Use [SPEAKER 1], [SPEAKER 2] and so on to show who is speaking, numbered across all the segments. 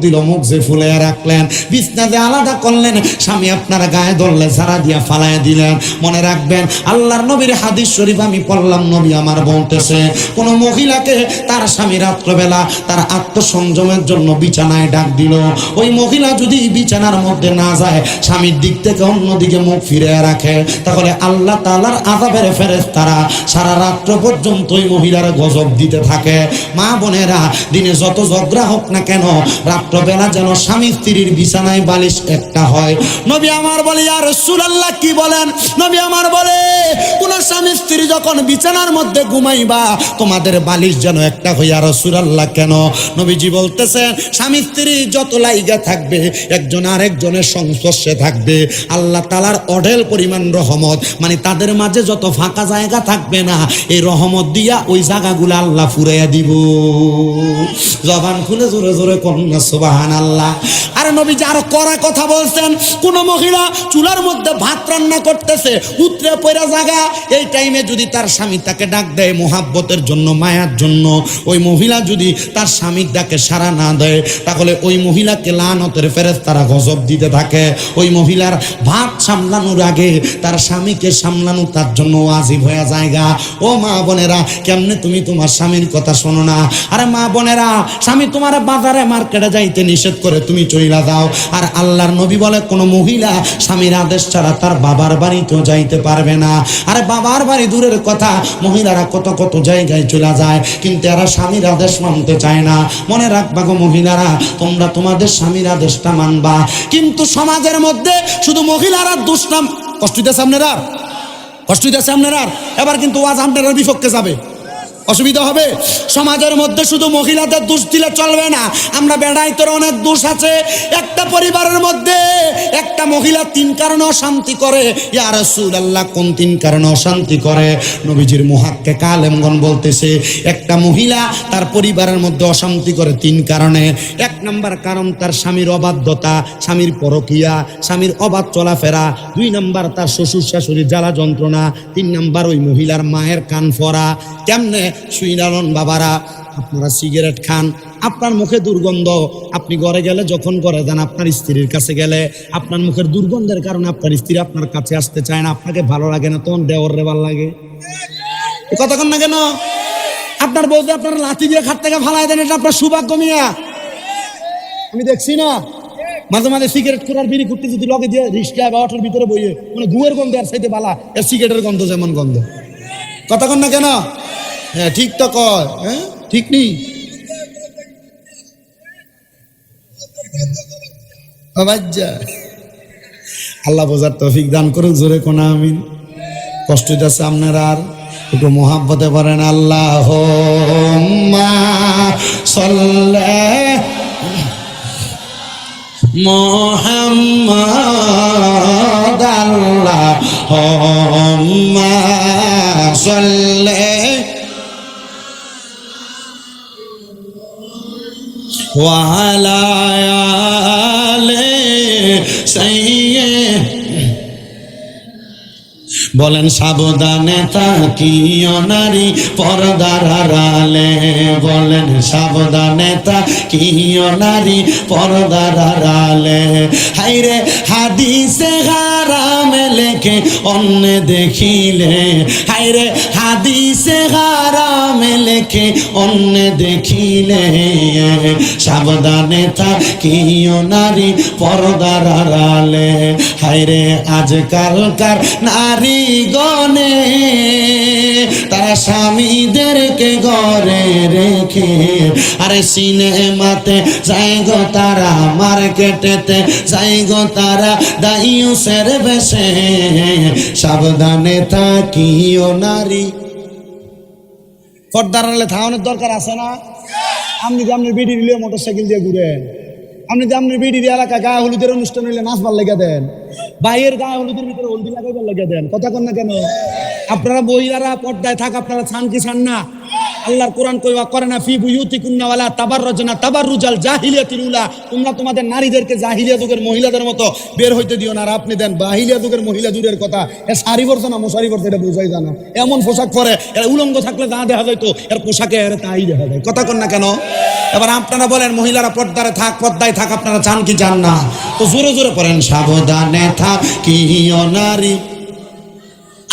[SPEAKER 1] দিল, মুখ যে ফুলে রাখলেন, বিছনাতে আলাদা করলেন, স্বামী আপনার গায়ে ধরলে সারা দিয়া ফালায় দিলেন। মনে রাখবেন আল্লাহর নবীর হাদিস শরীফ আমি পড়লাম, নবী আমার বলতেছে কোন মহিলাকে তার স্বামী রাত্রবেলা তার আত্মসংযমের জন্য বিছানায় ডাক দিল, ওই মহিলা যদি বিছানার মধ্যে না যায়, স্বামীর দিক থেকে অন্যদিকে মুখ ফিরে রাখে, তাহলে আল্লাহ তাআলার আযাবের ফেরেশতারা সারা রাত্র পর্যন্ত ওই মহিলার গজব দিতে থাকে। মা বোনেরা, দিনে যত ঝগড়া হোক না কেন, রাত্রবেলা যেন স্বামী স্ত্রীর বিছানায় বালিশ একটা হয়। নবী আমার বলে, ইয়া রাসূলুল্লাহ কি বলেন? নবী আমার বলে, কোন স্বামী স্ত্রী যখন বিছানার মধ্যে ঘুমাইবা, তোমাদের বালিশ যেন একটা হয়। ইয়া রাসূলুল্লাহ কেন? নবীজি বলতেছেন, স্বামী স্ত্রী যত লাইগা থাকবে, একজন আরেকজনের সংস্পর্শে থাকবে, আল্লাহ তাআলার অঢেল পরিমাণ রহমত, মানে তাদের মাঝে যত ফাঁকা জায়গা থাকবে না, এই রহমত দিয়া ওই জায়গাগুলো আল্লাহ ফুরাইয়া দিব। জবান খুলে জোরে জোরে কন্যা সুবহানাল্লাহ। আরে নবীজি আরো কড়া কথা বলছেন, কোন মহিলা চুলার মধ্যে ভাত রান্না করতেছে, উতরে পড়া জায়গা, এই টাইমে যদি তার স্বামী তাকে ডাক দেয় মোহাব্বতের জন্য, মায়ার জন্য, ওই মহিলা যদি তার স্বামীর ডাকে সাড়া না দেয়, তাহলে ওই মহিলাকে লানতের ফেরেশতারা গজব দিতে থাকে। ওই মহিলার ভাত সামলানোর আগে তার স্বামীকে সামলানো তার জন্য ওয়াজিব হয়ে জায়গা। ও মা বোনেরা, কেমনে তুমি তোমার স্বামীর কথা শোনো না? আরে মা বোনেরা, স্বামী তোমার বাজারে মার্কেটে যাইতে নিষেধ করে তুমি চইলা যাও, আর আল্লাহর নবী বলে কোন মহিলা স্বামীর আদেশ ছাড়া তার বাবার বাড়িতেও যাইতে পারবে না। আরে বাবার বাড়ি দূরের কথা, মহিলারা কত কত জায়গায় চলে যায়, কিন্তু এরা স্বামীর আদেশ মানতে চায় না। মনে রাখবা গো মহিলারা, তোমরা তোমাদের স্বামীর আদেশটা মানবা, কিন্তু সমাজের মধ্যে শুধু মহিলারা দুষ্টাম। কষ্ট দিতেছে আপনারা, কষ্ট দিতেছে আপনারা, এবার কিন্তু ওয়াজ আপনারা বিপক্ষে যাবে, অসুবিধা হবে। সমাজের মধ্যে শুধু মহিলাদের দোষ দিলে চলবে না, আমরা বেড়াইতের অনেক দোষ আছে। একটা পরিবারের মধ্যে একটা মহিলা 3 কারণে অশান্তি করে। ইয়া রাসূলুল্লাহ, কোন 3 কারণে অশান্তি করে? নবীজির মুহাক্কিক আলেমগণ বলতেছে, একটা মহিলা তার পরিবারের মধ্যে অশান্তি করে 3 কারণে। 1 নাম্বার কারণ তার স্বামীর অবাধ্যতা, স্বামীর পরকীয়া, স্বামীর অবাধ চলাফেরা। 2 নাম্বার তার শ্বশুর শাশুড়ির জ্বালা যন্ত্রণা। 3 নাম্বার ওই মহিলার মায়ের কান ফরা। কেমনে শুইনালন বাবারা, আপনারা সিগারেট খান, আপনার মুখে দুর্গন্ধ, আপনি ঘরে গেলে যখন ঘরে যান, আপনার স্ত্রীর কাছে গেলে আপনার মুখের দুর্গন্ধের কারণে আপনার স্ত্রী আপনার কাছে আসতে চায় না, আপনাকে ভালো লাগে না, তখন দেওয়ারে ভালো লাগে। কতক্ষণ না কেন আপনার বউকে আপনার লাঠি দিয়ে খাট থেকে ফালাই দেন, এটা আপনার সৌভাগ্য মিয়া। আমি দেখছি না মাঝে মাঝে সিগারেট করার বিড়ি করতে যদি লগে দিয়ে রিক্সা বা অটোর ভিতরে বইয়ে, মানে ধুয়ের গন্ধ আর সাইতে বালা, এর সিগারেটের গন্ধ যেমন গন্ধ। কতক্ষণ না কেন? হ্যাঁ ঠিক তো কয়, হ্যাঁ ঠিক নেই। আল্লাহ বোঝার তৌফিক দান করুক, জোরে কোন আমিন। কষ্ট দিতেছে আপনারা, আর একটু মোহাব্বতে পারেন আল্লাহুম্মা সাল্লি মুহাম্মাদ, আল্লাহুম্মা সাল্লি ওয়া আলা আলি সাইয়্যিদ। বলেন সাবধানে তাকিও নারী পর্দার আড়ালে, বলেন সাবধানে তাকিও নারী পর্দার আড়ালে। হায়রে হাদিসে হারামে লেখে অন্য দেখিলে, হায়রে হাদিসে হারামে লেখে অন্য দেখিলে, সাবধানে তাকিও নারী পর্দার আড়ালে। হায়রে আজকালকার নারী গনে তারা স্বামীদেরকে ঘরে রেখে, আরে সিনেমাতে যাই গো তারা, মার্কেটেতে যাই গো তারা, দাইউসের বেশে। সাবধানে থাকিও নারী পর্দার আড়ালে থাকানোর দরকার আছে না? আপনি যে আপনার বিডি দিলে মোটরসাইকেল দিয়ে ঘুরেন, আপনি যে আপনার বিডির এলাকা গায়ে হলুদের অনুষ্ঠান হইলে নাচবার লেগে দেন, বাইরের গায়ে হলুদের ভিতরে হলদি লাগাইবার লেগে দেন। কথা কন না কেন? আপনারা বইয়ারা পর্দায় থাক, আপনারা ছান কি ছান না? আল্লাহর কোরআন কইবা করে না ফি বুয়ুতিকুন্না ওয়ালা তাবাররুজনা তাবাররুজাল জাহিলিয়াতিল উলা, তোমরা তোমাদের নারীদেরকে জাহিলিয়া যুগের মহিলাদের মতো বের হইতে দিও না। আর আপনি দেন জাহিলিয়া যুগের মহিলা দূরের কথা, এ শাড়ি পরছে না মশারি পরছে এটা বোঝাই জানা, এমন পোশাক পরে এর উলঙ্গ থাকলে যা দেখা যাইতো এর পোশাকে এর তাই দেখা যায়। কথা কন না কেন? এবার আপনারা বলেন মহিলারা পর্দায় থাক, আপনারা চান কি চান না? তো জোরে জোরে পড়েন সাবধানে থাকিও নারী,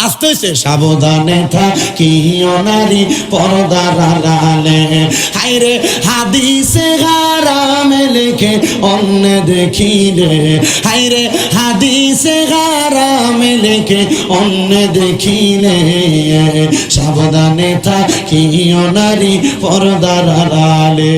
[SPEAKER 1] আসতে হয়েছে সাবধানে থাকিও নারী পর্দার আড়ালে। হায়রে হাদিসে হারামে লেখে অন্য দেখিলে, হায়রে হাদিসে হারামে লেখে অন্য দেখিলে, সাবধানে থাকিও নারী পর্দার আড়ালে।